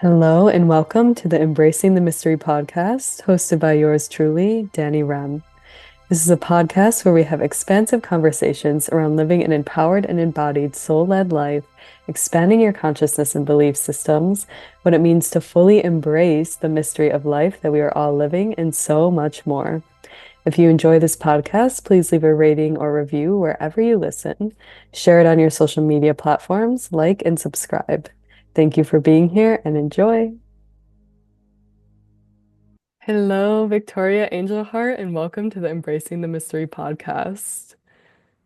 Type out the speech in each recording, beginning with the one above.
Hello and welcome to the Embracing the Mystery podcast, hosted by yours truly, Danny Rem. This is a podcast where we have expansive conversations around living an empowered and embodied soul-led life, expanding your consciousness and belief systems, what it means to fully embrace the mystery of life that we are all living, and so much more. If you enjoy this podcast, please leave a rating or review wherever you listen. Share it on your social media platforms, like and subscribe. Thank you for being here and enjoy. Hello, Victoria Angelheart, and welcome to the Embracing the Mystery podcast.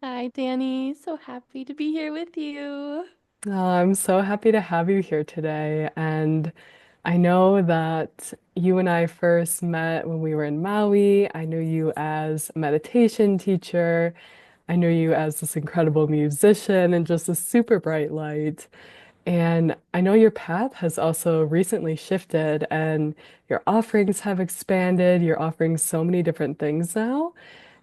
Hi, Danny. So happy to be here with you. I'm so happy to have you here today. And I know that you and I first met when we were in Maui. I knew you as a meditation teacher. I knew you as this incredible musician and just a super bright light. And I know your path has also recently shifted and your offerings have expanded. You're offering so many different things now.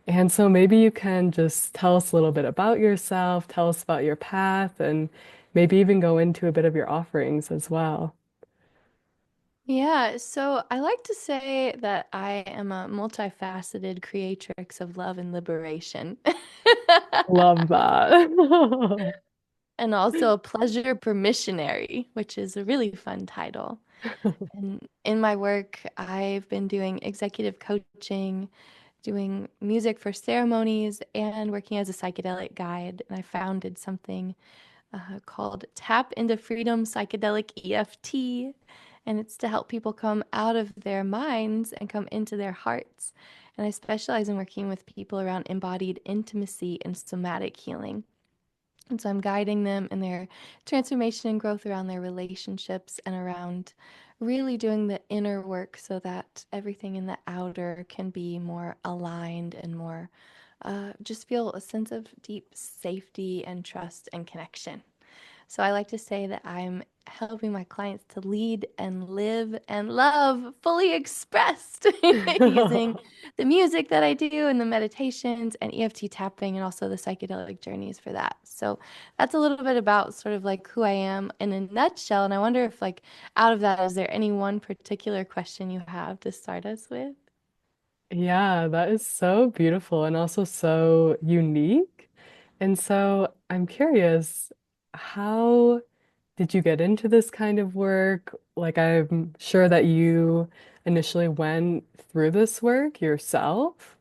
And so maybe you can just tell us a little bit about yourself, tell us about your path, and maybe even go into a bit of your offerings as well. Yeah, so I like to say that I am a multifaceted creatrix of love and liberation, Love that. and also a pleasure permissionary, which is a really fun title. And in my work, I've been doing executive coaching, doing music for ceremonies, and working as a psychedelic guide. And I founded something called Tap into Freedom Psychedelic EFT. And it's to help people come out of their minds and come into their hearts. And I specialize in working with people around embodied intimacy and somatic healing. And so I'm guiding them in their transformation and growth around their relationships and around really doing the inner work so that everything in the outer can be more aligned and more just feel a sense of deep safety and trust and connection. So I like to say that I'm helping my clients to lead and live and love fully expressed using the music that I do and the meditations and EFT tapping and also the psychedelic journeys for that. So that's a little bit about sort of like who I am in a nutshell. And I wonder if like out of that, is there any one particular question you have to start us with? Yeah, that is so beautiful and also so unique. And so I'm curious, how did you get into this kind of work? Like, I'm sure that you initially went through this work yourself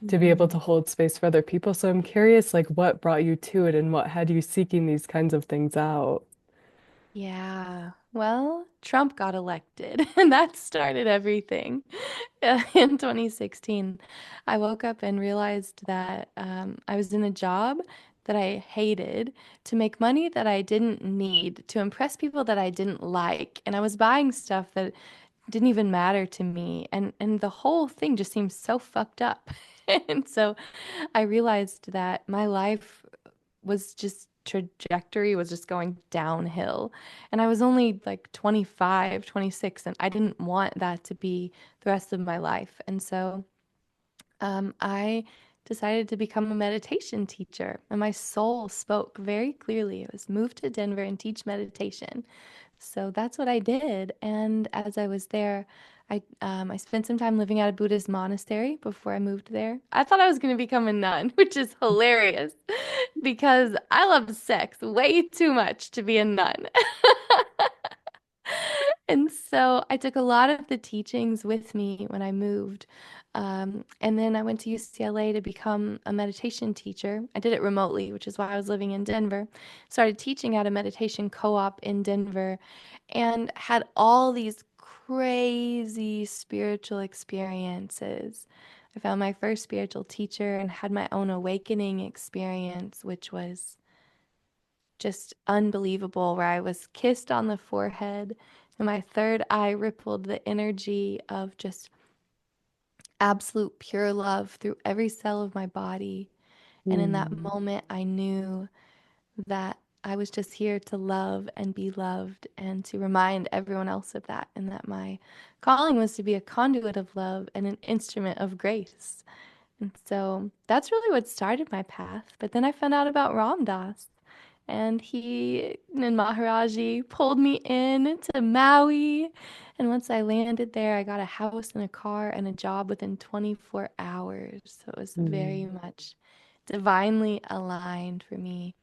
to be able to Mhm. hold space for other people. So I'm curious, like, what brought you to it and what had you seeking these kinds of things out? Yeah. Well, Trump got elected, and that started everything. In 2016, I woke up and realized that I was in a job that I hated to make money that I didn't need, to impress people that I didn't like, and I was buying stuff that didn't even matter to me, and the whole thing just seemed so fucked up. And so I realized that my life was just trajectory was just going downhill. And I was only like 25, 26, and I didn't want that to be the rest of my life. And so I decided to become a meditation teacher, and my soul spoke very clearly. It was move to Denver and teach meditation. So that's what I did. And as I was there, I spent some time living at a Buddhist monastery before I moved there. I thought I was going to become a nun, which is hilarious because I love sex way too much to be a nun. And so I took a lot of the teachings with me when I moved. And then I went to UCLA to become a meditation teacher. I did it remotely, which is why I was living in Denver. Started teaching at a meditation co-op in Denver and had all these crazy spiritual experiences. I found my first spiritual teacher and had my own awakening experience, which was just unbelievable, where I was kissed on the forehead and my third eye rippled the energy of just absolute pure love through every cell of my body. And in that Hmm. moment, I knew that I was just here to love and be loved and to remind everyone else of that, and that my calling was to be a conduit of love and an instrument of grace. And so that's really what started my path. But then I found out about Ram Dass. and he and Maharaji pulled me in to Maui. And once I landed there, I got a house and a car and a job within 24 hours. So it was very Mm. much divinely aligned for me.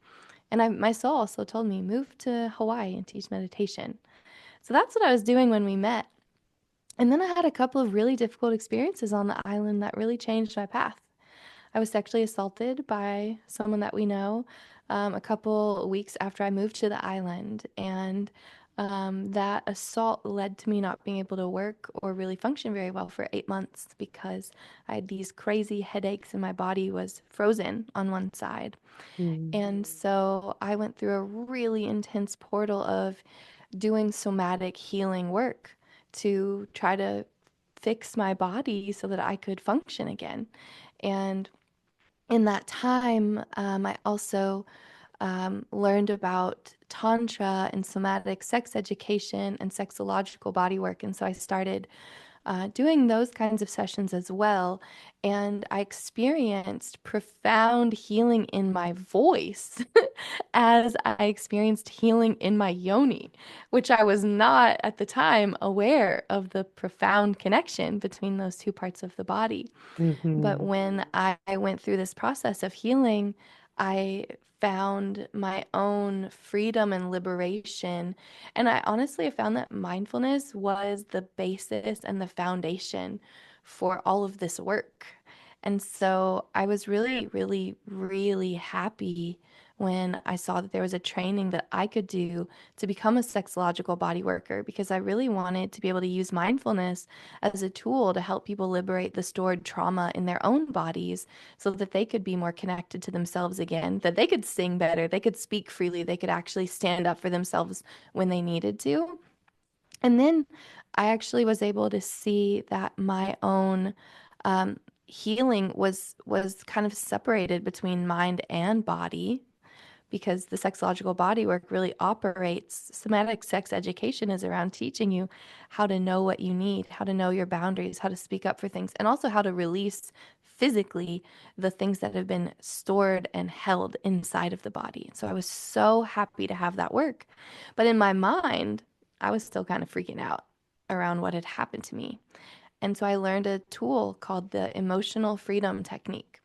And my soul also told me, move to Hawaii and teach meditation. So that's what I was doing when we met. And then I had a couple of really difficult experiences on the island that really changed my path. I was sexually assaulted by someone that we know a couple weeks after I moved to the island. And that assault led to me not being able to work or really function very well for 8 months because I had these crazy headaches and my body was frozen on one side. Mm. And so I went through a really intense portal of doing somatic healing work to try to fix my body so that I could function again. And in that time, I also learned about Tantra and somatic sex education and sexological body work. And so I started doing those kinds of sessions as well. And I experienced profound healing in my voice as I experienced healing in my yoni, which I was not at the time aware of the profound connection between those two parts of the body. But Hmm. when I went through this process of healing, I found my own freedom and liberation. And I honestly have found that mindfulness was the basis and the foundation for all of this work. And so I was really, really, really happy when I saw that there was a training that I could do to become a sexological body worker because I really wanted to be able to use mindfulness as a tool to help people liberate the stored trauma in their own bodies so that they could be more connected to themselves again, that they could sing better, they could speak freely, they could actually stand up for themselves when they needed to. And then I actually was able to see that my own healing was kind of separated between mind and body because the sexological bodywork really operates. Somatic sex education is around teaching you how to know what you need, how to know your boundaries, how to speak up for things, and also how to release physically the things that have been stored and held inside of the body. So I was so happy to have that work. But in my mind, I was still kind of freaking out around what had happened to me. And so I learned a tool called the emotional freedom technique.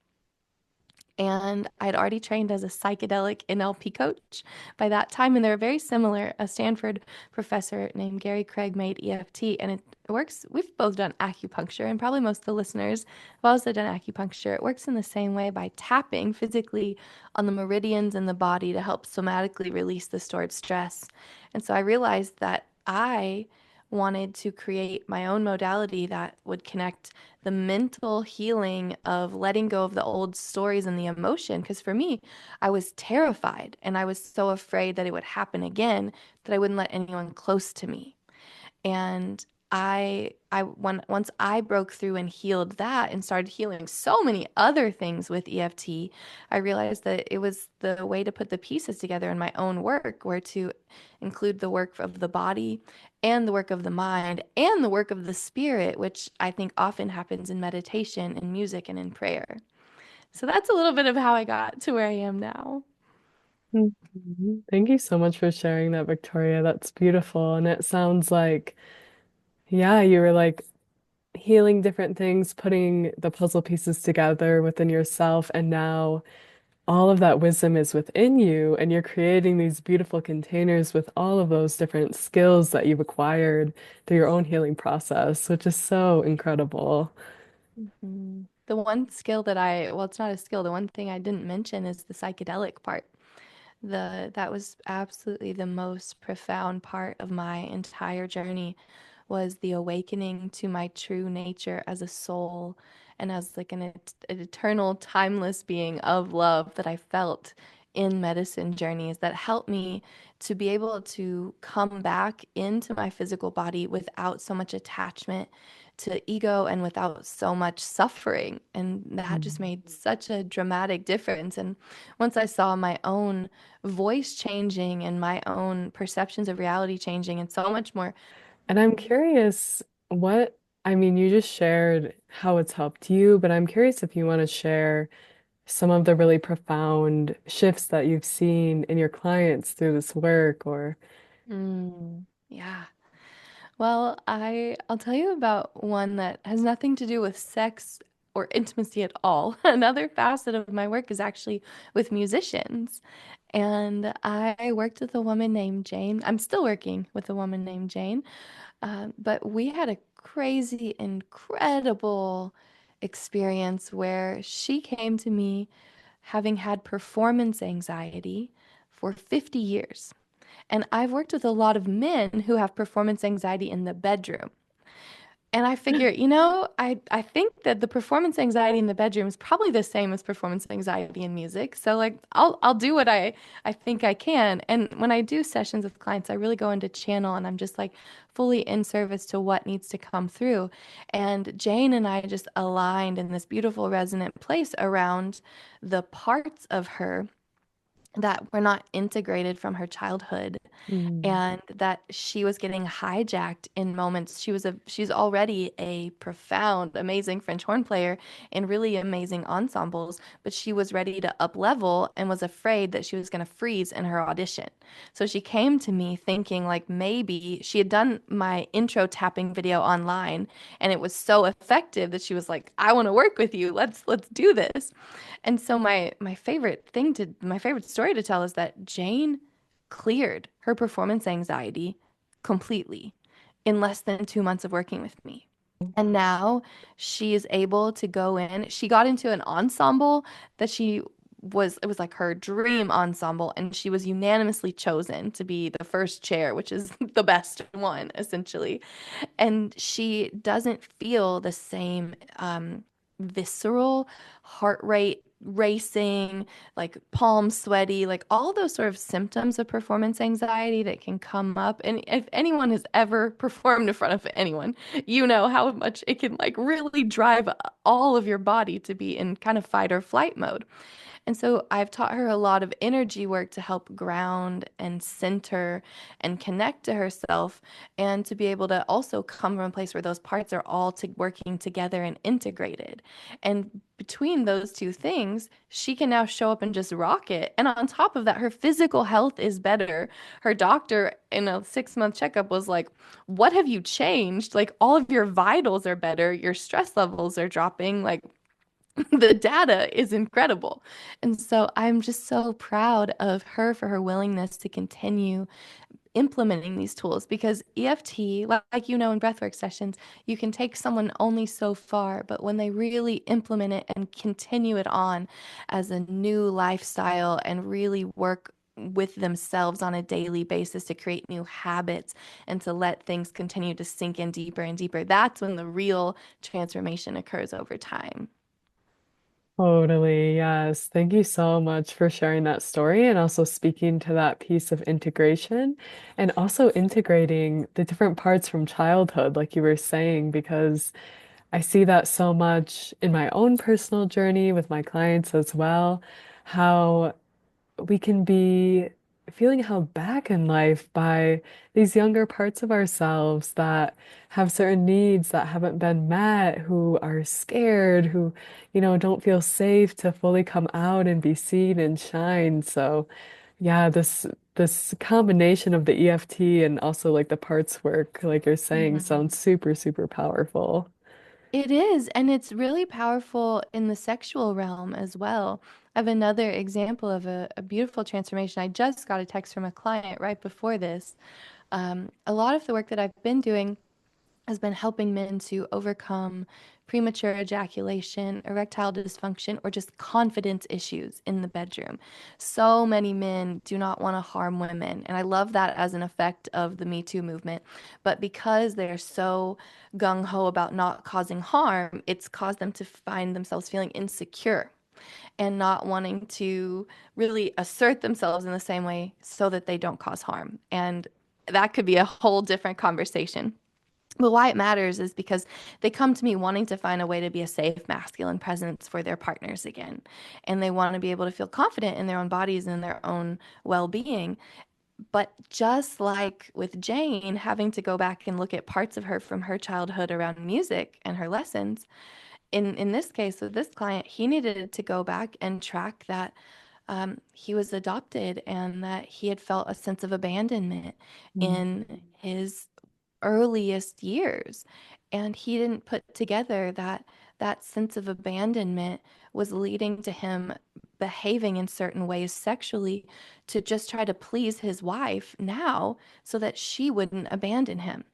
And I'd already trained as a psychedelic NLP coach by that time, and they're very similar. A Stanford professor named Gary Craig made EFT, and it works. We've both done acupuncture, and probably most of the listeners have also done acupuncture. It works in the same way by tapping physically on the meridians in the body to help somatically release the stored stress. And so I realized that I wanted to create my own modality that would connect the mental healing of letting go of the old stories and the emotion. Because for me, I was terrified and I was so afraid that it would happen again that I wouldn't let anyone close to me. And once I broke through and healed that and started healing so many other things with EFT, I realized that it was the way to put the pieces together in my own work, where to include the work of the body and the work of the mind and the work of the spirit, which I think often happens in meditation, in music, and in prayer. So that's a little bit of how I got to where I am now. Mhm. Thank you so much for sharing that, Victoria. That's beautiful. And it sounds like, yeah, you were like healing different things, putting the puzzle pieces together within yourself. And now all of that wisdom is within you, and you're creating these beautiful containers with all of those different skills that you've acquired through your own healing process, which is so incredible. The one skill well, it's not a skill, the one thing I didn't mention is the psychedelic part. That was absolutely the most profound part of my entire journey was the awakening to my true nature as a soul and as like an eternal timeless being of love that I felt in medicine journeys that helped me to be able to come back into my physical body without so much attachment to ego and without so much suffering. And that just Mm. made such a dramatic difference. And once I saw my own voice changing and my own perceptions of reality changing and so much more. And I'm curious what, I mean, you just shared how it's helped you, but I'm curious if you want to share some of the really profound shifts that you've seen in your clients through this work or Yeah. Well, I'll tell you about one that has nothing to do with sex or intimacy at all. Another facet of my work is actually with musicians. And I worked with a woman named Jane. I'm still working with a woman named Jane. But we had a crazy, incredible experience where she came to me having had performance anxiety for 50 years. And I've worked with a lot of men who have performance anxiety in the bedroom. And I figure, I think that the performance anxiety in the bedroom is probably the same as performance anxiety in music. So like I'll do what I think I can. And when I do sessions with clients, I really go into channel and I'm just like fully in service to what needs to come through. And Jane and I just aligned in this beautiful resonant place around the parts of her that were not integrated from her childhood mm, and that she was getting hijacked in moments. She's already a profound, amazing French horn player in really amazing ensembles, but she was ready to up level and was afraid that she was going to freeze in her audition. So she came to me thinking like maybe she had done my intro tapping video online and it was so effective that she was like, I want to work with you. Let's do this. And so my favorite story to tell is that Jane cleared her performance anxiety completely in less than 2 months of working with me. And now she is able to go in. She got into an ensemble that it was like her dream ensemble, and she was unanimously chosen to be the first chair, which is the best one, essentially. And she doesn't feel the same visceral heart rate racing, like palms sweaty, like all those sort of symptoms of performance anxiety that can come up. And if anyone has ever performed in front of anyone, you know how much it can like really drive all of your body to be in kind of fight or flight mode. And so I've taught her a lot of energy work to help ground and center and connect to herself and to be able to also come from a place where those parts are all working together and integrated. And between those two things, she can now show up and just rock it. And on top of that, her physical health is better. Her doctor in a 6 month checkup was like, what have you changed? Like all of your vitals are better, your stress levels are dropping. Like the data is incredible. And so I'm just so proud of her for her willingness to continue implementing these tools because EFT, like you know, in breathwork sessions, you can take someone only so far, but when they really implement it and continue it on as a new lifestyle and really work with themselves on a daily basis to create new habits and to let things continue to sink in deeper and deeper, that's when the real transformation occurs over time. totally, yes. Thank you so much for sharing that story and also speaking to that piece of integration and also integrating the different parts from childhood, like you were saying, because I see that so much in my own personal journey with my clients as well, how we can be feeling held back in life by these younger parts of ourselves that have certain needs that haven't been met, who are scared, who, don't feel safe to fully come out and be seen and shine. So, yeah, this combination of the EFT and also like the parts work, like you're saying, Mhm. sounds super, super powerful. It is, and it's really powerful in the sexual realm as well. I have another example of a beautiful transformation. I just got a text from a client right before this. A lot of the work that I've been doing has been helping men to overcome premature ejaculation, erectile dysfunction, or just confidence issues in the bedroom. So many men do not want to harm women, and I love that as an effect of the Me Too movement. But because they're so gung ho about not causing harm, it's caused them to find themselves feeling insecure and not wanting to really assert themselves in the same way so that they don't cause harm. And that could be a whole different conversation. But why it matters is because they come to me wanting to find a way to be a safe masculine presence for their partners again. And they want to be able to feel confident in their own bodies and their own well being. But just like with Jane, having to go back and look at parts of her from her childhood around music and her lessons, in this case with this client, he needed to go back and track that he was adopted and that he had felt a sense of abandonment Mm. in his earliest years. And he didn't put together that that sense of abandonment was leading to him behaving in certain ways sexually to just try to please his wife now so that she wouldn't abandon him,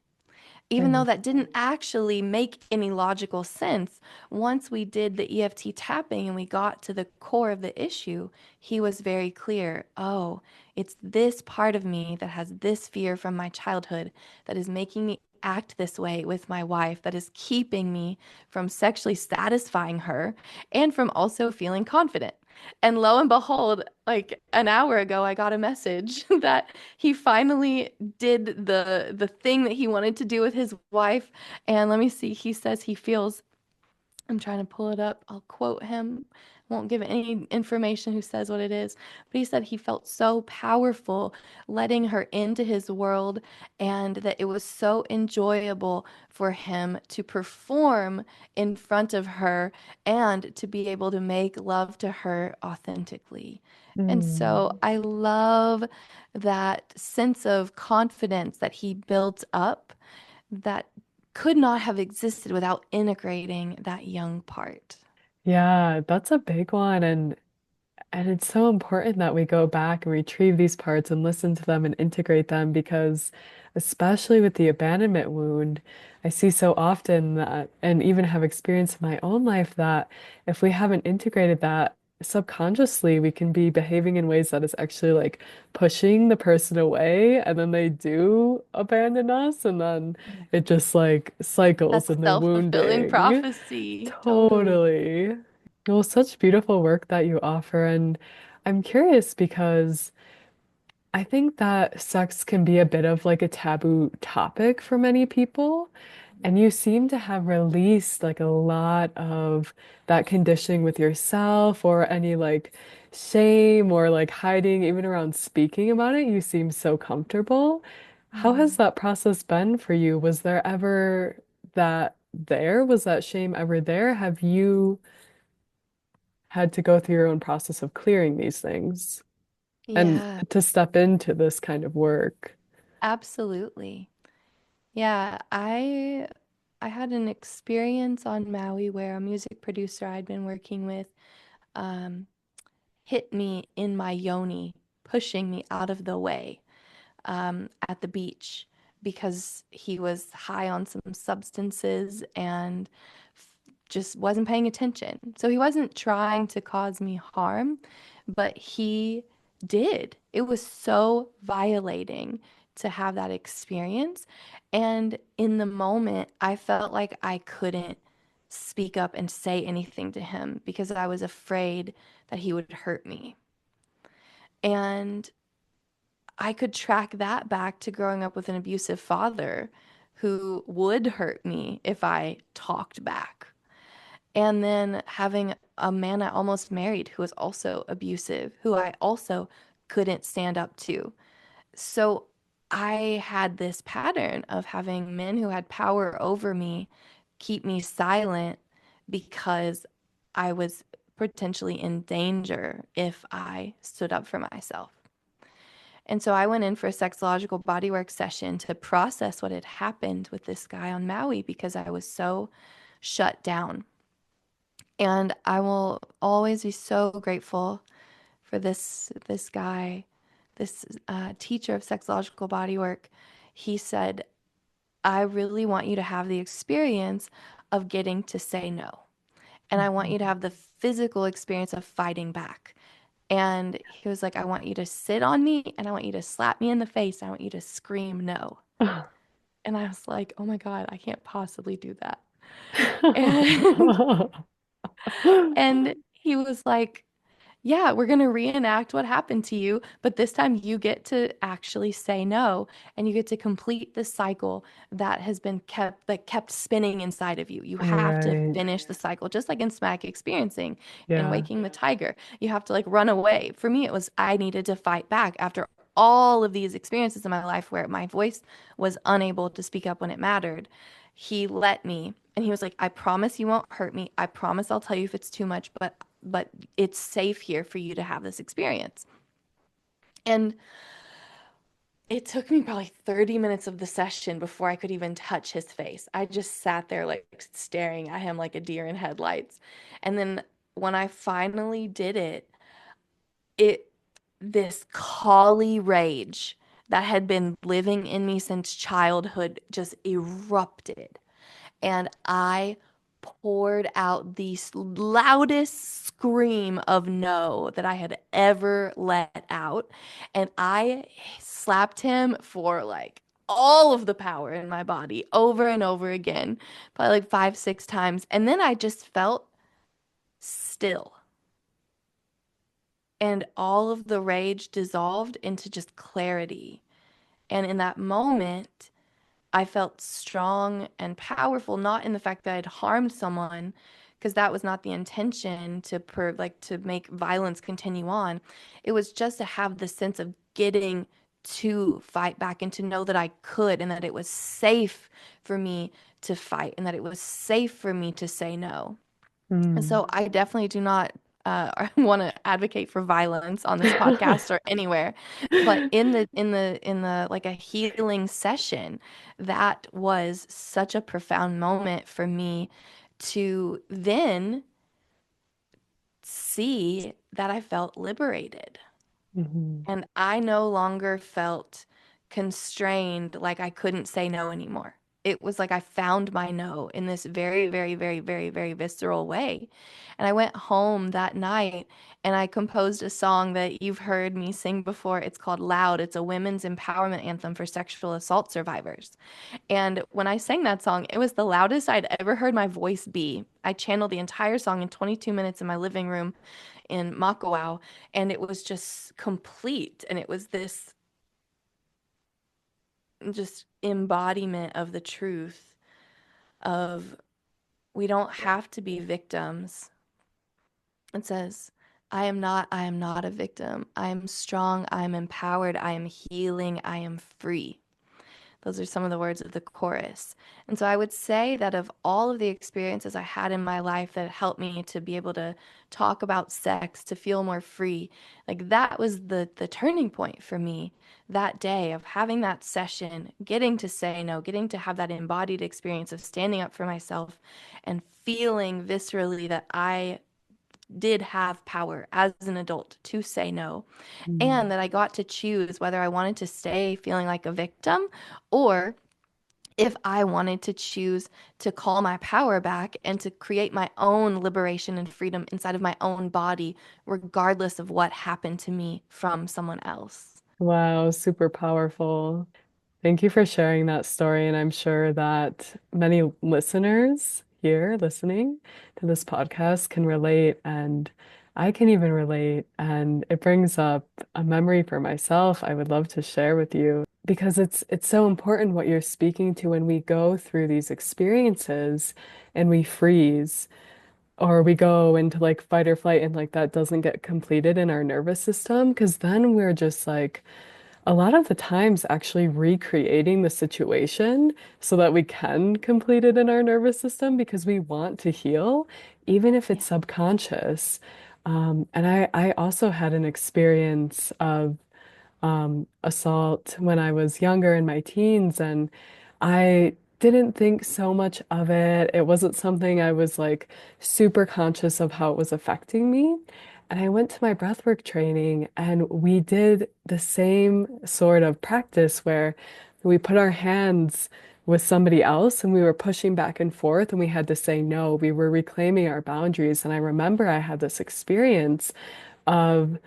even though Mm. that didn't actually make any logical sense. Once we did the EFT tapping and we got to the core of the issue, he was very clear. Oh, it's this part of me that has this fear from my childhood that is making me act this way with my wife, that is keeping me from sexually satisfying her and from also feeling confident. And lo and behold, like an hour ago, I got a message that he finally did the thing that he wanted to do with his wife. And let me see, he says he feels, I'm trying to pull it up. I'll quote him. Won't give any information who says what it is, but he said he felt so powerful letting her into his world and that it was so enjoyable for him to perform in front of her and to be able to make love to her authentically. And so Mm. I love that sense of confidence that he built up that could not have existed without integrating that young part. Yeah, that's a big one. And it's so important that we go back and retrieve these parts and listen to them and integrate them because, especially with the abandonment wound, I see so often that, and even have experienced in my own life, that if we haven't integrated that subconsciously, we can be behaving in ways that is actually like pushing the person away, and then they do abandon us, and then it just like cycles That's a in the self-fulfilling wounding. prophecy. Totally. Totally. Well, such beautiful work that you offer. And I'm curious because I think that sex can be a bit of like a taboo topic for many people. And you seem to have released like a lot of that conditioning with yourself or any like shame or like hiding, even around speaking about it. You seem so comfortable. How has Mhm. that process been for you? Was there ever that there? Was that shame ever there? Have you had to go through your own process of clearing these things and Yeah, to step into this kind of work? absolutely. Yeah, I had an experience on Maui where a music producer I'd been working with um, hit me in my yoni, pushing me out of the way at the beach because he was high on some substances and just wasn't paying attention. So he wasn't trying to cause me harm, but he did. It was so violating to have that experience. And in the moment, I felt like I couldn't speak up and say anything to him because I was afraid that he would hurt me. And I could track that back to growing up with an abusive father who would hurt me if I talked back. And then having a man I almost married who was also abusive, who I also couldn't stand up to. So I had this pattern of having men who had power over me keep me silent because I was potentially in danger if I stood up for myself. And so I went in for a sexological bodywork session to process what had happened with this guy on Maui because I was so shut down. And I will always be so grateful for this guy, this teacher of sexological bodywork. He said, "I really want you to have the experience of getting to say no. And I want you to have the physical experience of fighting back." And he was like, "I want you to sit on me and I want you to slap me in the face. I want you to scream no." And I was like, "Oh my God, I can't possibly do that." And and he was like, "Yeah, we're going to reenact what happened to you, but this time you get to actually say no and you get to complete the cycle that has been kept spinning inside of you. You have to Right. finish the cycle, just like in somatic experiencing in Yeah. Waking the Tiger. You have to like run away. For me, it was I needed to fight back after all of these experiences in my life where my voice was unable to speak up when it mattered. he let me, and he was like, I promise you won't hurt me. I promise I'll tell you if it's too much, but it's safe here for you to have this experience. And it took me probably 30 minutes of the session before I could even touch his face. I just sat there like staring at him like a deer in headlights. And then when I finally did it, it this collie rage that had been living in me since childhood just erupted. And I poured out the loudest scream of no that I had ever let out. And I slapped him for like all of the power in my body over and over again, probably like 5, 6 times. And then I just felt still. And all of the rage dissolved into just clarity. And in that moment, I felt strong and powerful, not in the fact that I'd harmed someone, because that was not the intention to make violence continue on. It was just to have the sense of getting to fight back and to know that I could and that it was safe for me to fight and that it was safe for me to say no. Mm. So I definitely do not want to advocate for violence on this podcast or anywhere, but in the like a healing session, that was such a profound moment for me to then see that I felt liberated. Mhm. And I no longer felt constrained, like I couldn't say no anymore. It was like I found my no in this very, very, very, very, very visceral way. And I went home that night and I composed a song that you've heard me sing before. It's called Loud. It's a women's empowerment anthem for sexual assault survivors. And when I sang that song, it was the loudest I'd ever heard my voice be. I channeled the entire song in 22 minutes in my living room in Makawao, and it was just complete. And it was this just embodiment of the truth of we don't have to be victims. It says, I am not a victim. I am strong, I am empowered, I am healing, I am free. Those are some of the words of the chorus. And so I would say that of all of the experiences I had in my life that helped me to be able to talk about sex, to feel more free, like that was the turning point for me that day of having that session, getting to say no, getting to have that embodied experience of standing up for myself and feeling viscerally that I did have power as an adult to say no, Mm. and that I got to choose whether I wanted to stay feeling like a victim or if I wanted to choose to call my power back and to create my own liberation and freedom inside of my own body, regardless of what happened to me from someone else. Wow, super powerful. Thank you for sharing that story. And I'm sure that many listeners here listening to this podcast can relate, and I can even relate. And it brings up a memory for myself I would love to share with you because it's so important what you're speaking to when we go through these experiences and we freeze or we go into like fight or flight and like that doesn't get completed in our nervous system because then we're just like a lot of the times actually recreating the situation so that we can complete it in our nervous system because we want to heal, even if Yeah. it's subconscious. And I also had an experience of assault when I was younger in my teens, and I didn't think so much of it. It wasn't something I was like super conscious of how it was affecting me. And I went to my breathwork training, and we did the same sort of practice where we put our hands with somebody else and we were pushing back and forth, and we had to say no. We were reclaiming our boundaries. And I remember I had this experience of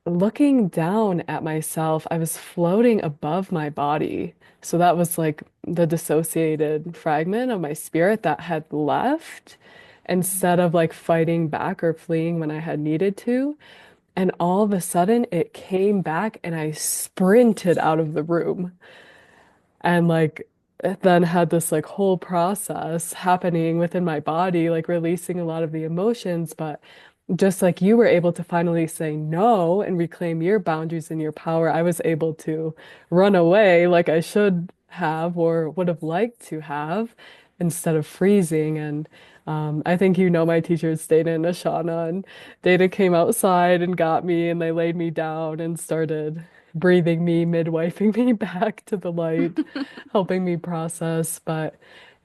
looking down at myself, I was floating above my body. So that was like the dissociated fragment of my spirit that had left Mhm. instead of like fighting back or fleeing when I had needed to. And all of a sudden it came back and I sprinted out of the room and like then had this like whole process happening within my body, like releasing a lot of the emotions, but just like you were able to finally say no and reclaim your boundaries and your power, I was able to run away like I should have or would have liked to have instead of freezing. And I think you know my teachers, Dana and Ashana, and Dana came outside and got me, and they laid me down and started breathing me, midwifing me back to the light, helping me process. But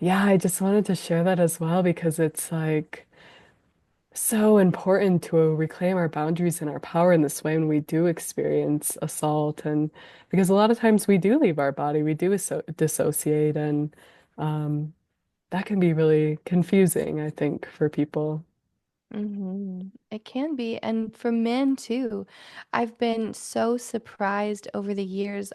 yeah, I just wanted to share that as well because it's like so important to reclaim our boundaries and our power in this way when we do experience assault. And because a lot of times we do leave our body, we do dissociate, and that can be really confusing, I think, for people. It can be. And for men too. I've been so surprised over the years.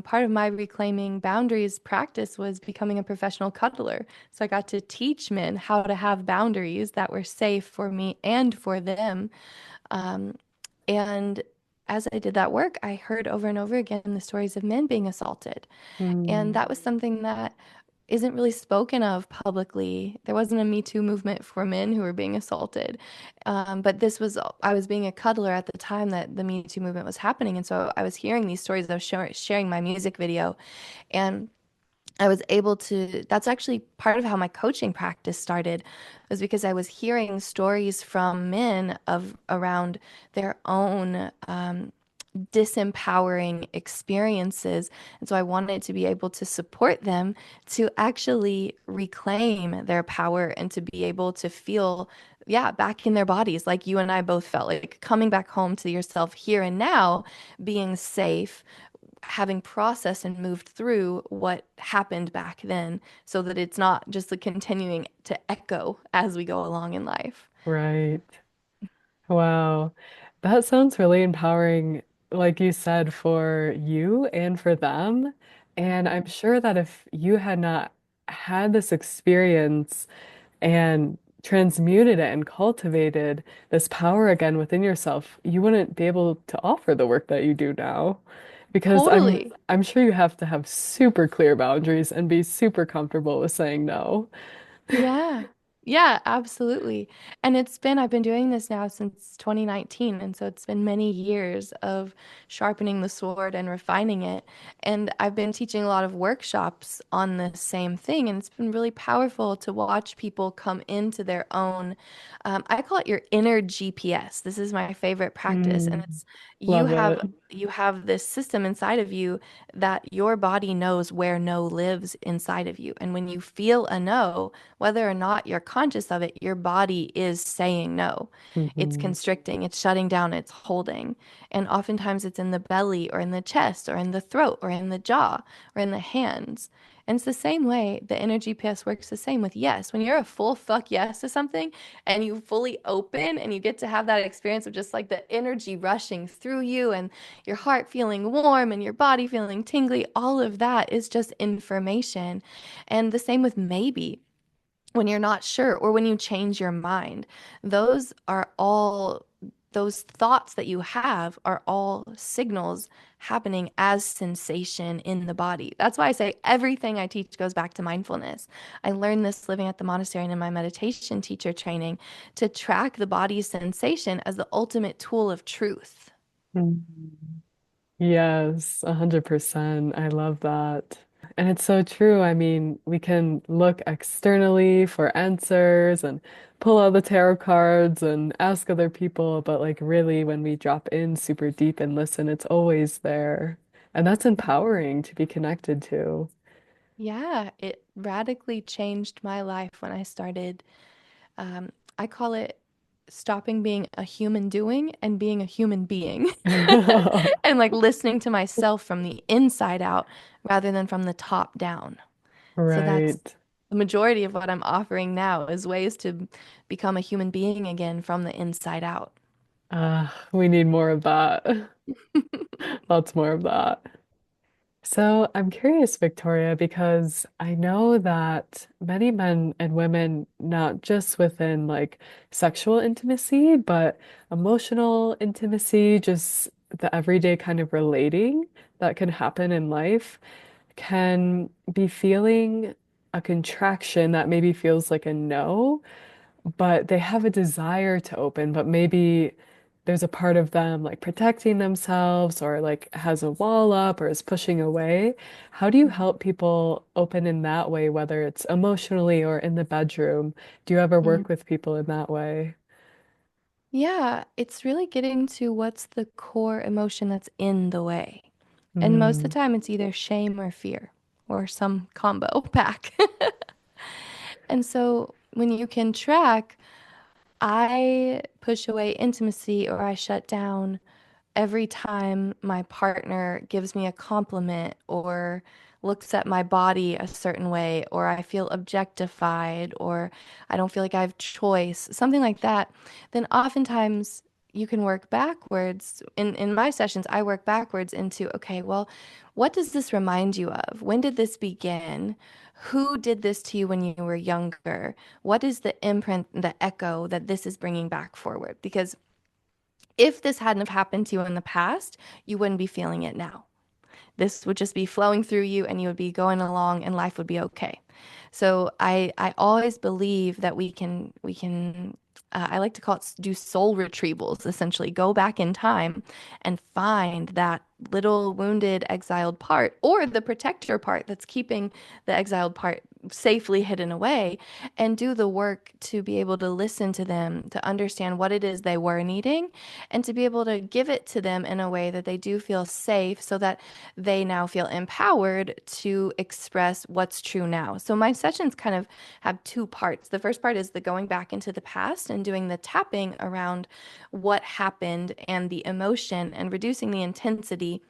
Part of my reclaiming boundaries practice was becoming a professional cuddler. So I got to teach men how to have boundaries that were safe for me and for them. Um, and as I did that work, I heard over and over again the stories of men being assaulted. And Mm, that was something that isn't really spoken of publicly. There wasn't a Me Too movement for men who were being assaulted. But I was being a cuddler at the time that the Me Too movement was happening. And so I was hearing these stories. I was sharing my music video. And I was able to, that's actually part of how my coaching practice started, was because I was hearing stories from men of around their own disempowering experiences. And so I wanted to be able to support them to actually reclaim their power and to be able to feel, yeah, back in their bodies, like you and I both felt, like coming back home to yourself here and now, being safe, having processed and moved through what happened back then so that it's not just like continuing to echo as we go along in life. right. Wow. That sounds really empowering, like you said, for you and for them. And I'm sure that if you had not had this experience and transmuted it and cultivated this power again within yourself, you wouldn't be able to offer the work that you do now. Because Totally. I'm sure you have to have super clear boundaries and be super comfortable with saying no. Yeah. Yeah, absolutely. And I've been doing this now since 2019. And so it's been many years of sharpening the sword and refining it. And I've been teaching a lot of workshops on the same thing. And it's been really powerful to watch people come into their own, I call it your inner GPS. This is my favorite practice. And Mm, it's you love have it. you have this system inside of you that your body knows where no lives inside of you. And when you feel a no, whether or not you're conscious of it, your body is saying no. It's Hmm. constricting, it's shutting down, it's holding. And oftentimes it's in the belly or in the chest or in the throat or in the jaw or in the hands. And it's the same way the inner GPS works the same with yes. When you're a full fuck yes to something and you fully open and you get to have that experience of just like the energy rushing through you and your heart feeling warm and your body feeling tingly, all of that is just information. And the same with maybe when you're not sure or when you change your mind. Those are all, those thoughts that you have are all signals happening as sensation in the body. That's why I say everything I teach goes back to mindfulness. I learned this living at the monastery and in my meditation teacher training to track the body's sensation as the ultimate tool of truth. Yes, 100%. I love that. And it's so true. I mean, we can look externally for answers and pull out the tarot cards and ask other people, but like really when we drop in super deep and listen, it's always there. And that's empowering to be connected to. Yeah, it radically changed my life when I started. Um, I call it stopping being a human doing and being a human being. And like listening to myself from the inside out rather than from the top down. So that's Right. the majority of what I'm offering now is ways to become a human being again from the inside out. We need more of that. Lots more of that. So I'm curious, Victoria, because I know that many men and women, not just within like sexual intimacy, but emotional intimacy, just the everyday kind of relating that can happen in life, can be feeling a contraction that maybe feels like a no, but they have a desire to open, but maybe there's a part of them like protecting themselves or like has a wall up or is pushing away. How do you help people open in that way, whether it's emotionally or in the bedroom? Do you ever Mhm. work with people in that way? Yeah, it's really getting to what's the core emotion that's in the way. And most of the Mm, time, it's either shame or fear or some combo pack. And so when you can track, I push away intimacy or I shut down every time my partner gives me a compliment or looks at my body a certain way, or I feel objectified, or I don't feel like I have choice, something like that, then oftentimes you can work backwards. In my sessions, I work backwards into, okay, well, what does this remind you of? When did this begin? Who did this to you when you were younger? What is the imprint, the echo that this is bringing back forward? Because if this hadn't have happened to you in the past, you wouldn't be feeling it now. This would just be flowing through you and you would be going along and life would be okay. So I always believe that we can I like to call it do soul retrievals, essentially go back in time and find that little wounded exiled part or the protector part that's keeping the exiled part safely hidden away and do the work to be able to listen to them, to understand what it is they were needing, and to be able to give it to them in a way that they do feel safe so that they now feel empowered to express what's true now. So my sessions kind of have two parts. The first part is the going back into the past and doing the tapping around what happened and the emotion and reducing the intensity,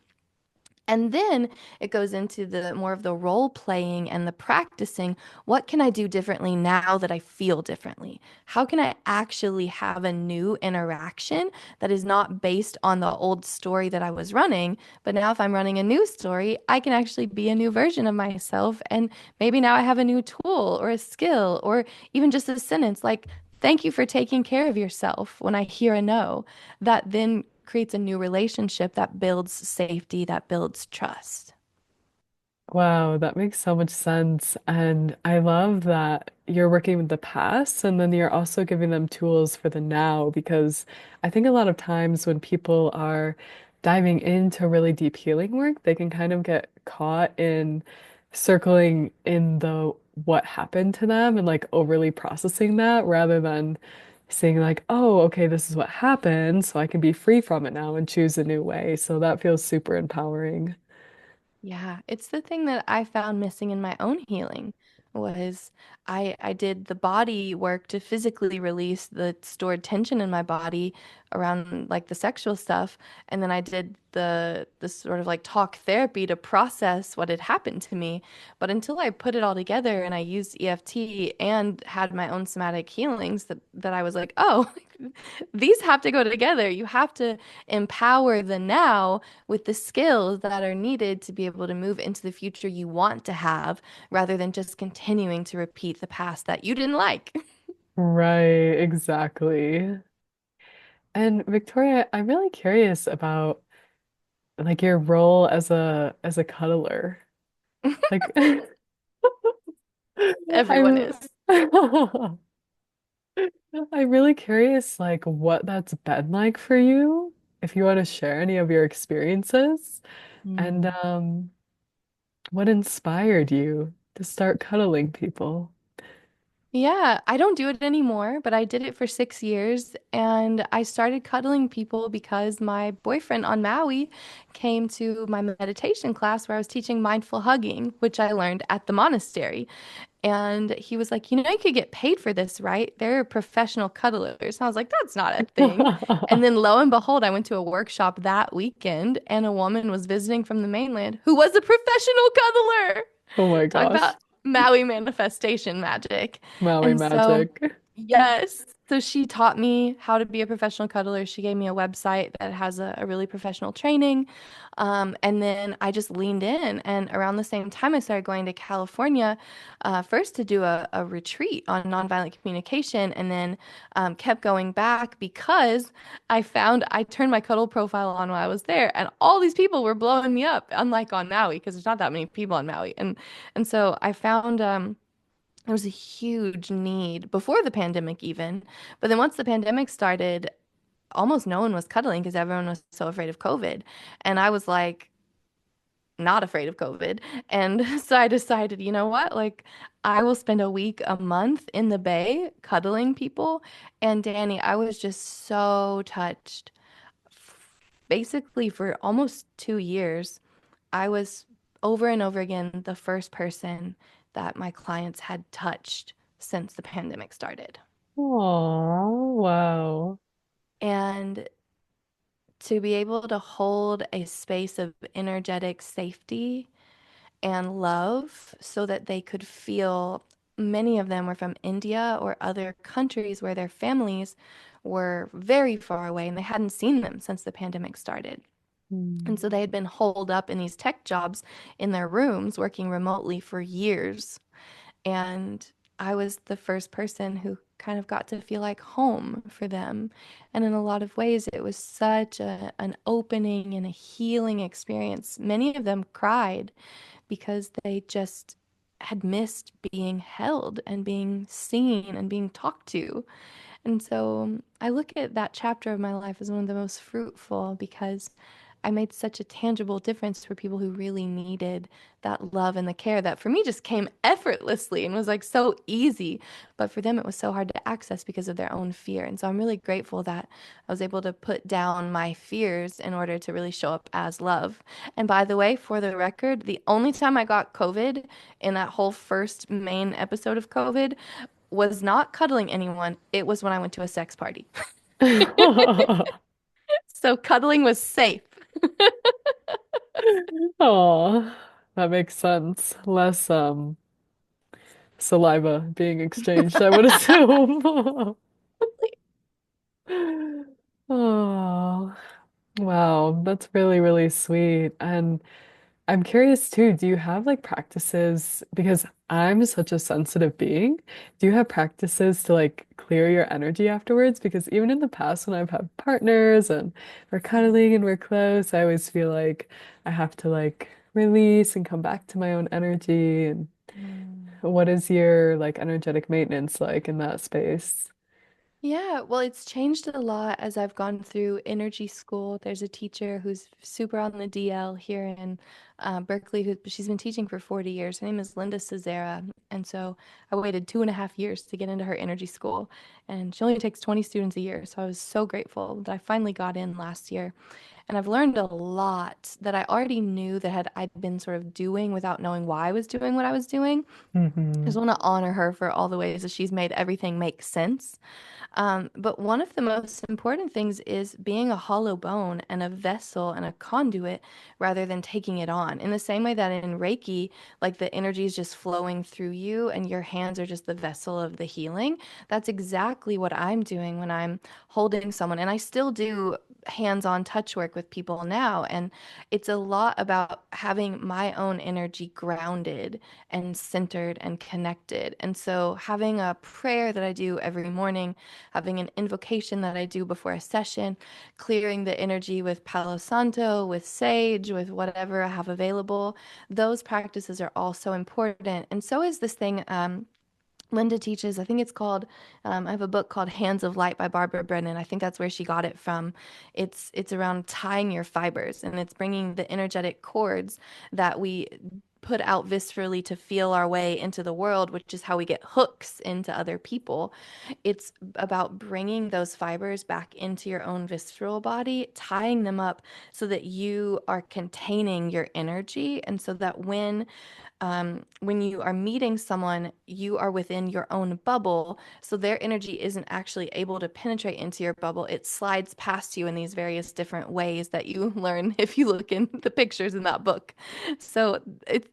and then it goes into the more of the role playing and the practicing. What can I do differently now that I feel differently? How can I actually have a new interaction that is not based on the old story that I was running? But now, if I'm running a new story, I can actually be a new version of myself. And maybe now I have a new tool or a skill or even just a sentence like, thank you for taking care of yourself when I hear a no. That then creates a new relationship that builds safety, that builds trust. wow, that makes so much sense. And I love that you're working with the past and then you're also giving them tools for the now because I think a lot of times when people are diving into really deep healing work, they can kind of get caught in circling in the what happened to them and like overly processing that rather than saying like, oh, okay, this is what happened, so I can be free from it now and choose a new way. So that feels super empowering. Yeah, it's the thing that I found missing in my own healing was I did the body work to physically release the stored tension in my body around like the sexual stuff, and then I did the sort of like talk therapy to process what had happened to me. But until I put it all together and I used EFT and had my own somatic healings that I was like, oh, these have to go together. You have to empower the now with the skills that are needed to be able to move into the future you want to have rather than just continuing to repeat the past that you didn't like. Right, exactly. And Victoria, I'm really curious about like your role as a cuddler. Like Everyone I'm is. I'm really curious like what that's been like for you, if you want to share any of your experiences and Mm. what inspired you to start cuddling people? Yeah, I don't do it anymore, but I did it for 6 years. And I started cuddling people because my boyfriend on Maui came to my meditation class where I was teaching mindful hugging, which I learned at the monastery. And he was like, you could get paid for this, right? They're professional cuddlers. And I was like, that's not a thing. And then lo and behold, I went to a workshop that weekend and a woman was visiting from the mainland who was a professional cuddler. Oh my Talk gosh. about Maui manifestation magic. Maui And so magic. yes. So she taught me how to be a professional cuddler. She gave me a website that has a really professional training. And then I just leaned in. And around the same time, I started going to California first to do a retreat on nonviolent communication, and then kept going back because I turned my cuddle profile on while I was there, and all these people were blowing me up, unlike on Maui, because there's not that many people on Maui. And so I found there was a huge need before the pandemic even. But then once the pandemic started, almost no one was cuddling because everyone was so afraid of COVID. And I was like, not afraid of COVID. And so I decided, you know what? Like, I will spend a week, a month in the Bay cuddling people. And Danny, I was just so touched. Basically, for almost 2 years, I was over and over again the first person that my clients had touched since the pandemic started. Oh, wow. And to be able to hold a space of energetic safety and love so that they could feel, many of them were from India or other countries where their families were very far away and they hadn't seen them since the pandemic started. And Mm. so they had been holed up in these tech jobs in their rooms working remotely for years. And I was the first person who kind of got to feel like home for them. And in a lot of ways, it was such an opening and a healing experience. Many of them cried because they just had missed being held and being seen and being talked to. And so I look at that chapter of my life as one of the most fruitful because I made such a tangible difference for people who really needed that love and the care that for me just came effortlessly and was like so easy. But for them, it was so hard to access because of their own fear. And so I'm really grateful that I was able to put down my fears in order to really show up as love. And by the way, for the record, the only time I got COVID in that whole first main episode of COVID was not cuddling anyone. It was when I went to a sex party. So cuddling was safe. Oh, that makes sense. Less saliva being exchanged, I would assume. Oh, wow, that's really, really sweet. And I'm curious too, do you have like practices? Because I'm such a sensitive being. Do you have practices to like clear your energy afterwards? Because even in the past, when I've had partners and we're cuddling and we're close, I always feel like I have to like release and come back to my own energy. And Mm. what is your like energetic maintenance like in that space? Yeah, well, it's changed a lot as I've gone through energy school. There's a teacher who's super on the DL here in Berkeley, who she's been teaching for 40 years. Her name is Linda Cesara. And so I waited 2.5 years to get into her energy school. And she only takes 20 students a year. So I was so grateful that I finally got in last year. And I've learned a lot that I already knew that I'd been sort of doing without knowing why I was doing what I was doing. I Hmm. just want to honor her for all the ways that she's made everything make sense. But one of the most important things is being a hollow bone and a vessel and a conduit rather than taking it on. In the same way that in Reiki, like the energy is just flowing through you and your hands are just the vessel of the healing. That's exactly what I'm doing when I'm holding someone. And I still do hands-on touch work with people now. And it's a lot about having my own energy grounded and centered and connected. And so having a prayer that I do every morning, having an invocation that I do before a session, clearing the energy with Palo Santo, with sage, with whatever I have available. Those practices are all so important. And so is this thing. Linda teaches, I think it's called, I have a book called Hands of Light by Barbara Brennan. I think that's where she got it from. It's around tying your fibers and it's bringing the energetic cords that we put out viscerally to feel our way into the world, which is how we get hooks into other people. It's about bringing those fibers back into your own visceral body, tying them up so that you are containing your energy and so that when you are meeting someone, you are within your own bubble. So their energy isn't actually able to penetrate into your bubble. It slides past you in these various different ways that you learn if you look in the pictures in that book. So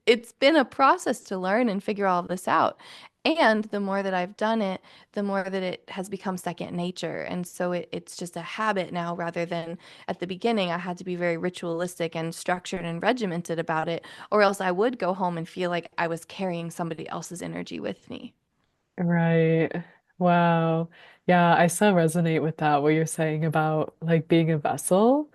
it's been a process to learn and figure all of this out. And the more that I've done it, the more that it has become second nature. And so it's just a habit now rather than at the beginning, I had to be very ritualistic and structured and regimented about it, or else I would go home and feel like I was carrying somebody else's energy with me. Right. Wow. Yeah, I so resonate with that, what you're saying about like being a vessel.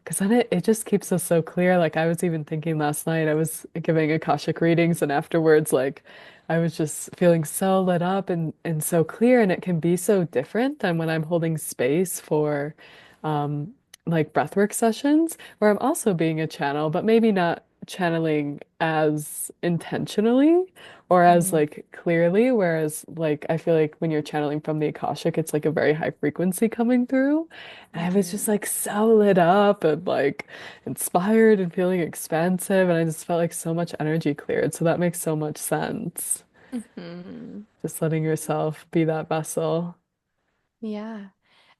Because then it just keeps us so clear. Like I was even thinking last night, I was giving Akashic readings and afterwards, like I was just feeling so lit up and so clear. And it can be so different than when I'm holding space for like breathwork sessions where I'm also being a channel, but maybe not channeling as intentionally or as Mm, like clearly. Whereas like I feel like when you're channeling from the Akashic, it's like a very high frequency coming through. And I was just mhm, like so lit up and like inspired and feeling expansive. And I just felt like so much energy cleared. So that makes so much sense. mhm. Just letting yourself be that vessel. Yeah.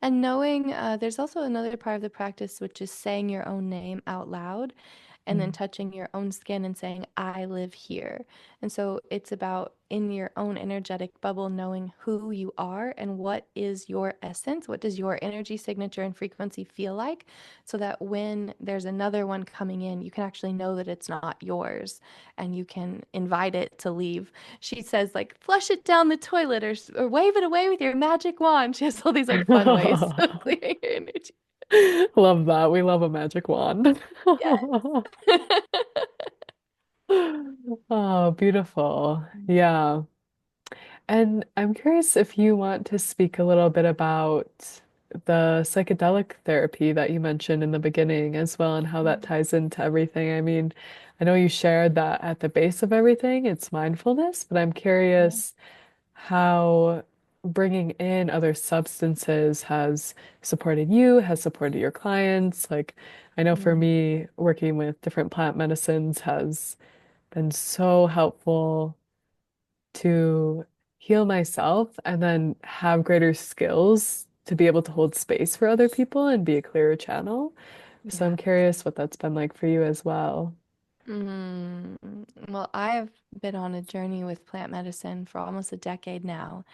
And knowing there's also another part of the practice, which is saying your own name out loud and then Mm. touching your own skin and saying, I live here. And so it's about in your own energetic bubble, knowing who you are and what is your essence, what does your energy signature and frequency feel like, so that when there's another one coming in, you can actually know that it's not yours and you can invite it to leave. She says, like, flush it down the toilet or wave it away with your magic wand. She has all these like fun ways of clearing your energy. Love that. We love a magic wand. Yes. Oh, beautiful. Yeah. And I'm curious if you want to speak a little bit about the psychedelic therapy that you mentioned in the beginning as well and how that ties into everything. I mean, I know you shared that at the base of everything, it's mindfulness, but I'm curious how bringing in other substances has supported you, has supported your clients. Like, I know for Mm, me, working with different plant medicines has been so helpful to heal myself and then have greater skills to be able to hold space for other people and be a clearer channel. So yeah. I'm curious what that's been like for you as well. Mm, well, I have been on a journey with plant medicine for almost a decade now,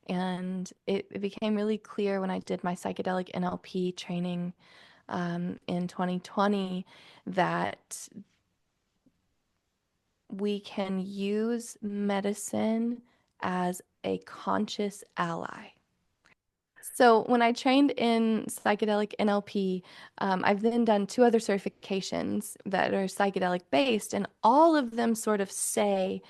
and it became really clear when I did my psychedelic NLP training in 2020 that we can use medicine as a conscious ally. So, when I trained in psychedelic NLP, I've then done two other certifications that are psychedelic based, and all of them sort of say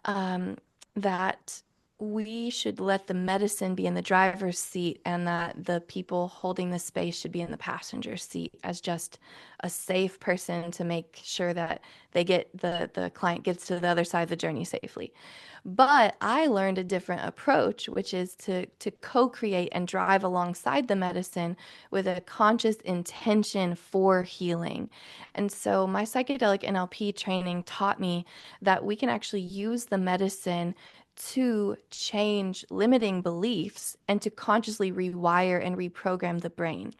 um, that we should let the medicine be in the driver's seat and that the people holding the space should be in the passenger seat as just a safe person to make sure that the client gets to the other side of the journey safely. But I learned a different approach, which is to co-create and drive alongside the medicine with a conscious intention for healing. And so my psychedelic NLP training taught me that we can actually use the medicine to change limiting beliefs and to consciously rewire and reprogram the brain.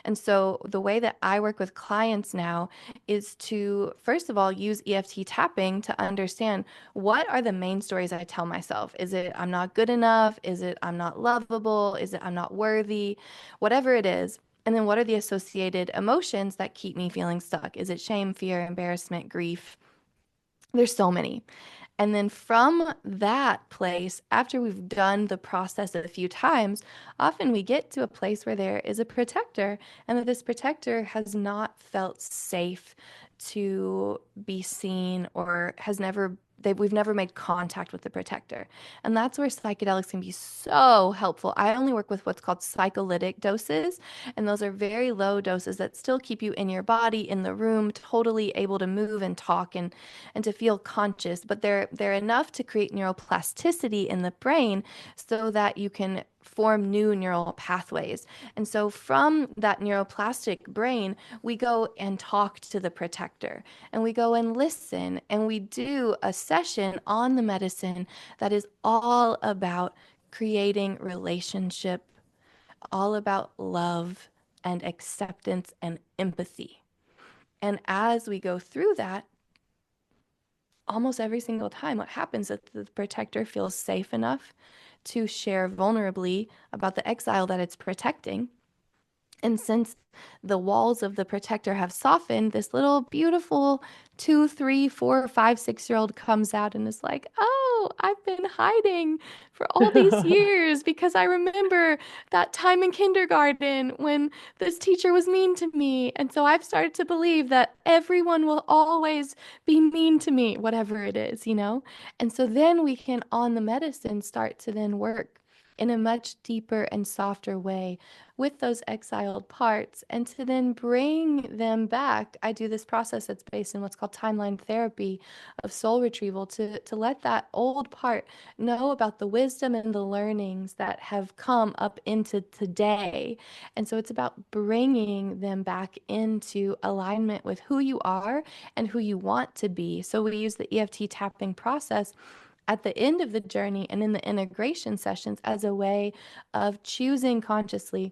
And so the way that I work with clients now is to, first of all, use EFT tapping to understand what are the main stories I tell myself. Is it I'm not good enough? Is it I'm not lovable? Is it I'm not worthy? Whatever it is. And then what are the associated emotions that keep me feeling stuck? Is it shame, fear, embarrassment, grief? There's so many. And then from that place, after we've done the process a few times, often we get to a place where there is a protector, and that this protector has not felt safe to be seen or has never. We've never made contact with the protector. And that's where psychedelics can be so helpful. I only work with what's called psycholytic doses, and those are very low doses that still keep you in your body, in the room, totally able to move and talk and to feel conscious, but they're enough to create neuroplasticity in the brain so that you can form new neural pathways. And so from that neuroplastic brain, we go and talk to the protector and we go and listen and we do a session on the medicine that is all about creating relationship, all about love and acceptance and empathy. And as we go through that, almost every single time, what happens is that the protector feels safe enough to share vulnerably about the exile that it's protecting. And since the walls of the protector have softened, this little beautiful 2, 3, 4, 5, 6-year-old comes out and is like, oh, I've been hiding for all these years because I remember that time in kindergarten when this teacher was mean to me. And so I've started to believe that everyone will always be mean to me, whatever it is, you know? And so then we can, on the medicine, start to then work. in a much deeper and softer way with those exiled parts, and to then bring them back. I do this process that's based in what's called timeline therapy of soul retrieval to let that old part know about the wisdom and the learnings that have come up into today. And so it's about bringing them back into alignment with who you are and who you want to be. So we use the EFT tapping process at the end of the journey and in the integration sessions as a way of choosing consciously,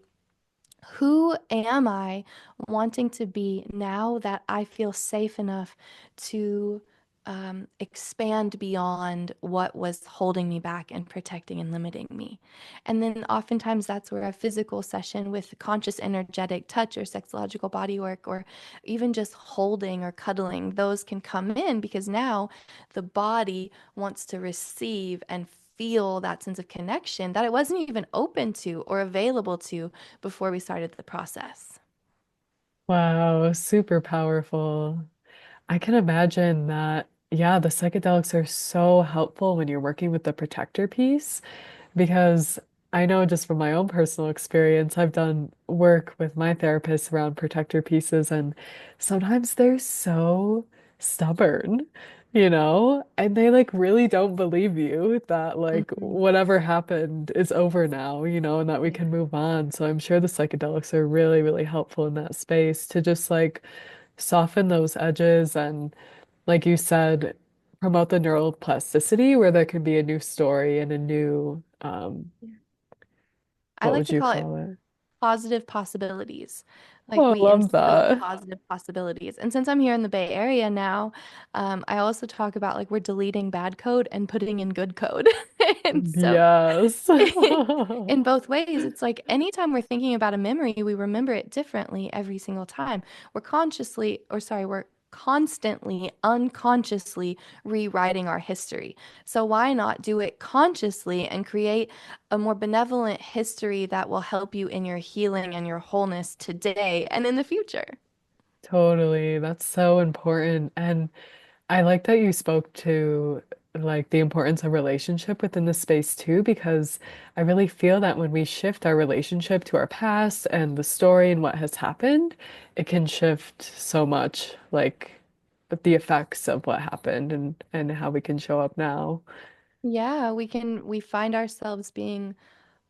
who am I wanting to be now that I feel safe enough to expand beyond what was holding me back and protecting and limiting me? And then oftentimes that's where a physical session with conscious energetic touch or sexological body work or even just holding or cuddling, those can come in because now the body wants to receive and feel that sense of connection that it wasn't even open to or available to before we started the process. Wow, super powerful. I can imagine that, yeah, the psychedelics are so helpful when you're working with the protector piece because I know just from my own personal experience, I've done work with my therapist around protector pieces, and sometimes they're so stubborn, and they like really don't believe you that like Mhm. whatever happened is over now, and that we Yeah. can move on. So I'm sure the psychedelics are really, really helpful in that space to just like soften those edges and, like you said, promote the neural plasticity where there can be a new story and a new, Yeah. I what like would to you call it call it? positive possibilities. Like Oh, I we love instill that. positive possibilities. And since I'm here in the Bay Area now, I also talk about like we're deleting bad code and putting in good code. And so Yes. in both ways, it's like anytime we're thinking about a memory, we remember it differently every single time. We're constantly, unconsciously rewriting our history. So why not do it consciously and create a more benevolent history that will help you in your healing and your wholeness today and in the future? Totally. That's so important. And I like that you spoke to like the importance of relationship within the space too, because I really feel that when we shift our relationship to our past and the story and what has happened, it can shift so much, like the effects of what happened and how we can show up now. Yeah, we find ourselves being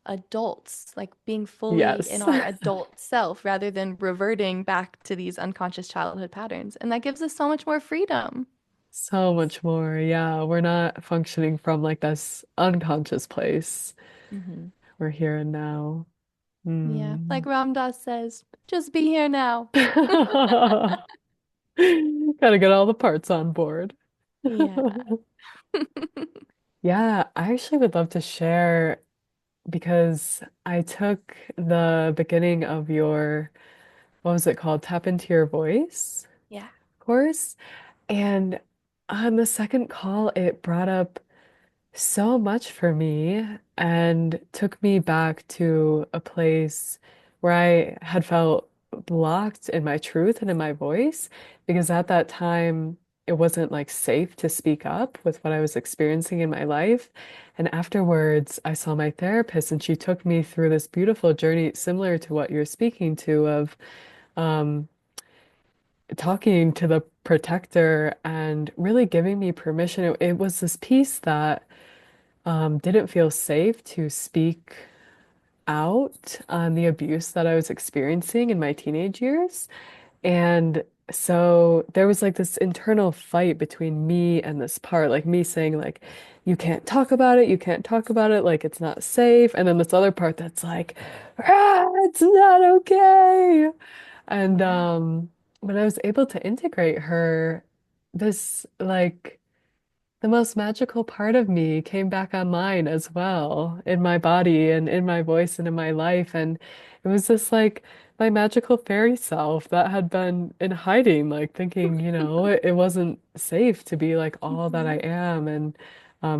adults, like being fully in Yes. our adult self rather than reverting back to these unconscious childhood patterns. And that gives us so much more freedom. So much more. Yeah, we're not functioning from like this unconscious place. Hmm. We're here and now. Yeah, like Hmm. Ram Dass says, just be here now. Gotta get all the parts on board. Yeah. Yeah, I actually would love to share because I took the beginning of your, what was it called? Tap into your voice Yeah. course. And on the second call, it brought up so much for me and took me back to a place where I had felt blocked in my truth and in my voice because at that time it wasn't like safe to speak up with what I was experiencing in my life. And afterwards, I saw my therapist and she took me through this beautiful journey similar to what you're speaking to of um, talking to the protector and really giving me permission. It was this piece that didn't feel safe to speak out on the abuse that I was experiencing in my teenage years. And so there was like this internal fight between me and this part, like me saying like, you can't talk about it, you can't talk about it, like it's not safe. And then this other part that's like, it's not okay. And Yeah. when I was able to integrate her, this like the most magical part of me came back online as well, in my body and in my voice and in my life. And it was just like my magical fairy self that had been in hiding, like thinking, it wasn't safe to be like all that I Mhm. am. And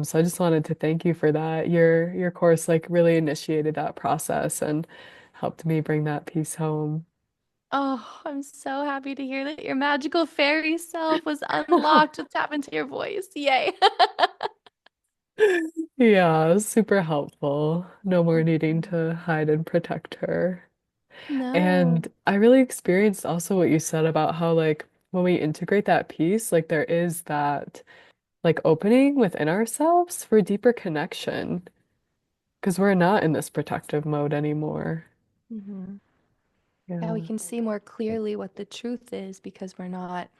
so I just wanted to thank you for that. Your course like really initiated that process and helped me bring that piece home. Oh, I'm so happy to hear that your magical fairy self was unlocked to tap into your voice. Yay. Yeah, super helpful. No more needing Mhm. to hide and protect her. No. And I really experienced also what you said about how, like, when we integrate that piece, like, there is that, like, opening within ourselves for deeper connection because we're not in this protective mode anymore. Hmm. Yeah, we Yeah. can see more clearly what the truth is because we're not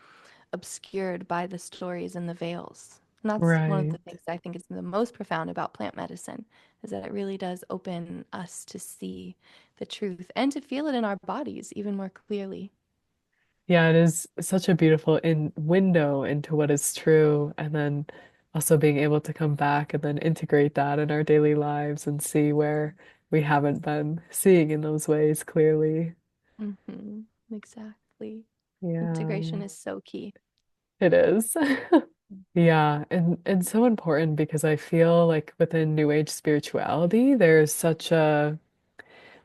obscured by the stories and the veils. And that's one of Right. the things I think is the most profound about plant medicine, is that it really does open us to see the truth and to feel it in our bodies even more clearly. Yeah, it is such a beautiful in window into what is true, and then also being able to come back and then integrate that in our daily lives and see where we haven't been seeing in those ways clearly. Hmm. Exactly. Yeah, Integration is so key. it is. Yeah, and so important because I feel like within New Age spirituality, there's such a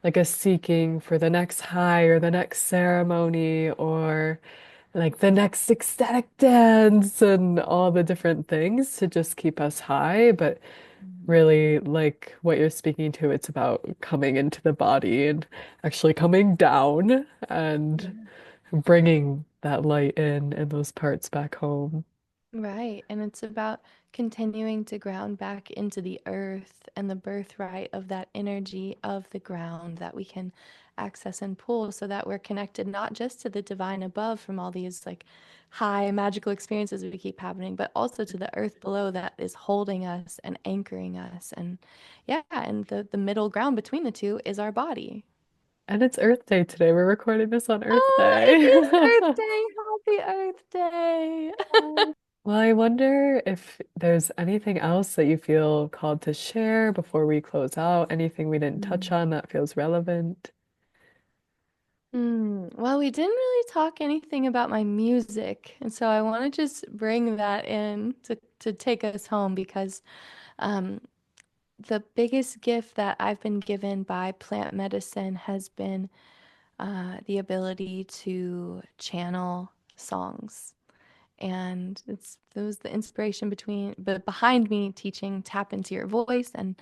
like a seeking for the next high or the next ceremony or like the next ecstatic dance and all the different things to just keep us high. But Mhm. really, like what you're speaking to, it's about coming into the body and actually coming down and Yeah. bringing that light in and those parts back home. Right. And it's about continuing to ground back into the earth and the birthright of that energy of the ground that we can access and pull so that we're connected not just to the divine above from all these like high magical experiences we keep happening, but also to the earth below that is holding us and anchoring us. And yeah, and the middle ground between the two is our body. And it's Earth Day today. We're recording this on Earth Oh, it Day. is Earth Day. Happy Earth Day. Well, I wonder if there's anything else that you feel called to share before we close out, anything we didn't touch on that feels relevant. Well, we didn't really talk anything about my music, and so I want to just bring that in to take us home because um, the biggest gift that I've been given by plant medicine has been the ability to channel songs. And it was the inspiration but behind me teaching tap into your voice, and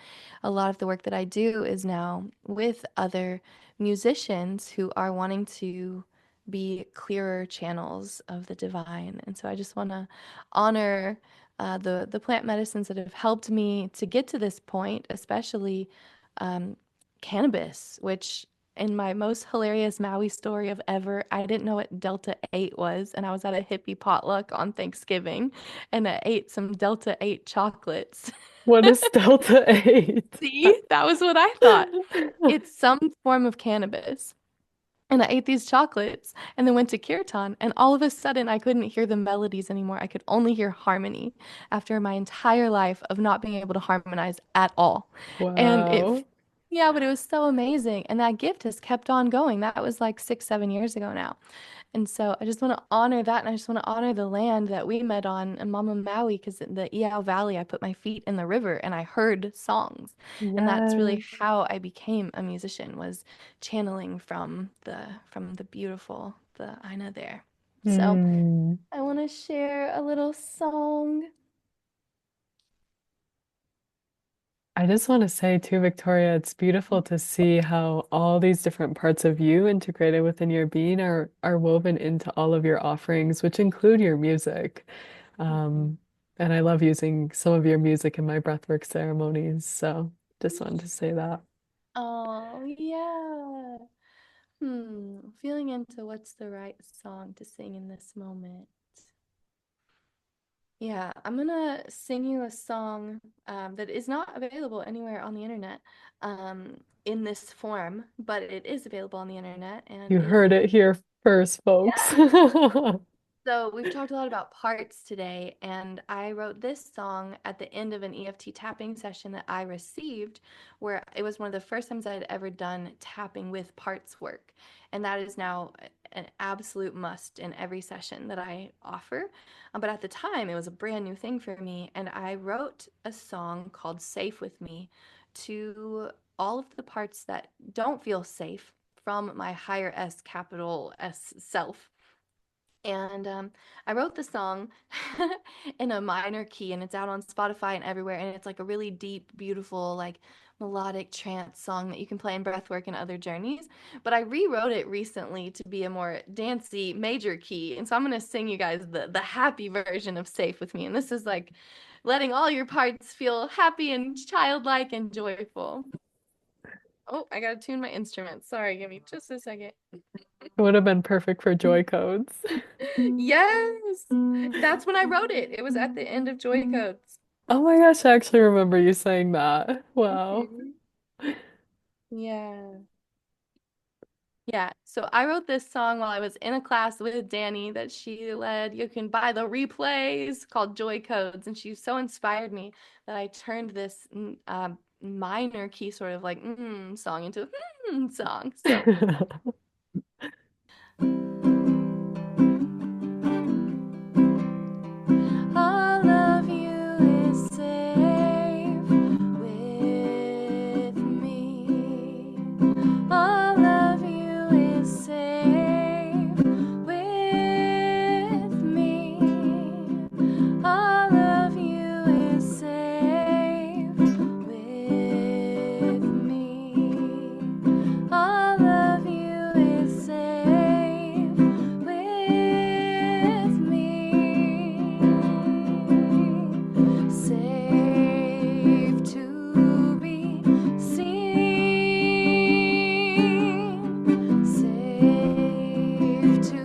a lot of the work that I do is now with other musicians who are wanting to be clearer channels of the divine. And so I just want to honor the plant medicines that have helped me to get to this point, especially um, cannabis, which in my most hilarious Maui story of ever, I didn't know what Delta 8 was, and I was at a hippie potluck on Thanksgiving, and I ate some Delta 8 chocolates. What is Delta 8? See, that was what I thought. It's some form of cannabis. And I ate these chocolates and then went to kirtan, and all of a sudden I couldn't hear the melodies anymore. I could only hear harmony after my entire life of not being able to harmonize at all. And Wow. yeah, but it was so amazing. And that gift has kept on going. That was like 6, 7 years ago now. And so I just want to honor that. And I just want to honor the land that we met on in Mama Maui, because in the Iao Valley, I put my feet in the river and I heard songs. And that's Yes. really how I became a musician, was channeling from the beautiful, the Aina there. So Hmm. I want to share a little song. I just want to say too, Victoria, it's beautiful to see how all these different parts of you integrated within your being are woven into all of your offerings, which include your music. Mhm. Um, and I love using some of your music in my breathwork ceremonies. So just wanted to say that. Oh, yeah. Feeling into what's the right song to sing in this moment. Yeah, I'm gonna sing you a song that is not available anywhere on the internet in this form, but it is available on the internet, and You it heard is. it here first, folks. So we've talked a lot about parts today, and I wrote this song at the end of an EFT tapping session that I received, where it was one of the first times I had ever done tapping with parts work. And that is now an absolute must in every session that I offer. But at the time, it was a brand new thing for me, and I wrote a song called Safe with Me to all of the parts that don't feel safe from my higher S, capital S self. And I wrote the song in a minor key, and it's out on Spotify and everywhere. And it's like a really deep, beautiful, like melodic trance song that you can play in breathwork and other journeys. But I rewrote it recently to be a more dancey major key. And so I'm gonna sing you guys the happy version of Safe with Me. And this is like letting all your parts feel happy and childlike and joyful. Oh, I gotta tune my instrument. Sorry, give me just a second. It would have been perfect for joy codes. Yes, that's when I wrote it. It was at the end of Joy Codes. Oh my gosh, I actually remember you saying that. Wow. Mhm. Yeah. Yeah, so I wrote this song while I was in a class with Danny that she led. You can buy the replays called Joy Codes, and she so inspired me that I turned this minor key sort of like song into a song. So all of you is safe with me. All of you is safe with me. All of you is safe with me. All of you is safe with me. Safe to be seen. Safe to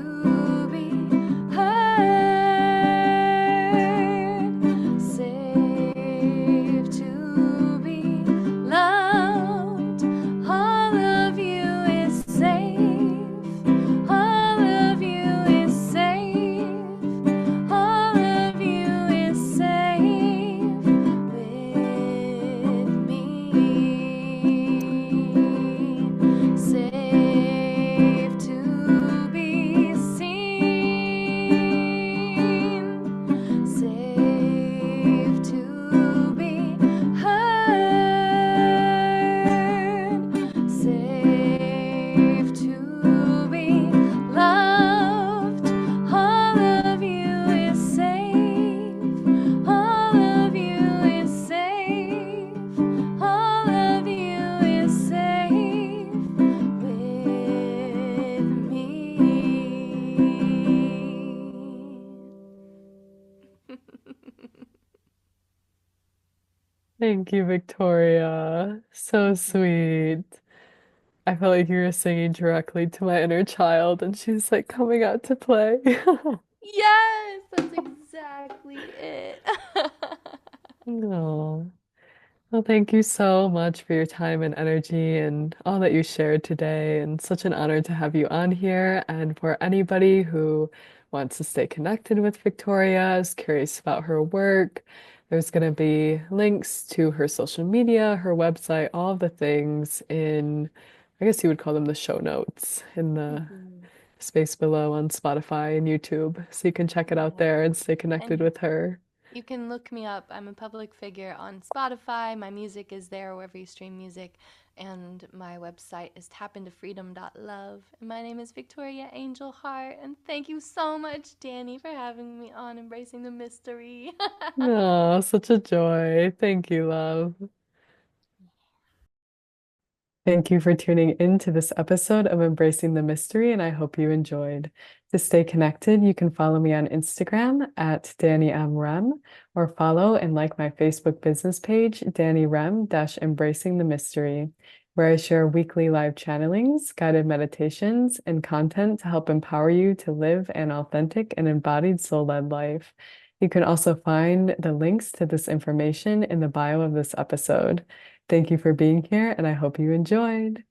be heard. Safe to be loved. All of you is safe. All of you is safe. All of you is safe with me. Safe to be seen. Safe to be heard. Safe to be loved. All of you is safe. All of you is safe. All of you is safe with me. Thank you, Victoria. So sweet. I felt like you were singing directly to my inner child, and she's like coming out to play. Yes, that's exactly it. Oh. Well, thank you so much for your time and energy and all that you shared today. And such an honor to have you on here. And for anybody who wants to stay connected with Victoria, is curious about her work, there's going to be links to her social media, her website, all the things in, I guess you would call them the show notes in the Mhm. space below on Spotify and YouTube. So you can check it out Yeah. there and stay connected And with her. you can look me up. I'm a public figure on Spotify. My music is there wherever you stream music. And my website is tapintofreedom.love. And my name is Victoria Angel Hart. And thank you so much, Danny, for having me on Embracing the Mystery. Oh, such a joy. Thank you, love. Thank you for tuning in to this episode of Embracing the Mystery, and I hope you enjoyed. To stay connected, you can follow me on Instagram at Danny M. Rem, or follow and like my Facebook business page, Danny Rem Embracing the Mystery, where I share weekly live channelings, guided meditations, and content to help empower you to live an authentic and embodied soul-led life. You can also find the links to this information in the bio of this episode. Thank you for being here, and I hope you enjoyed.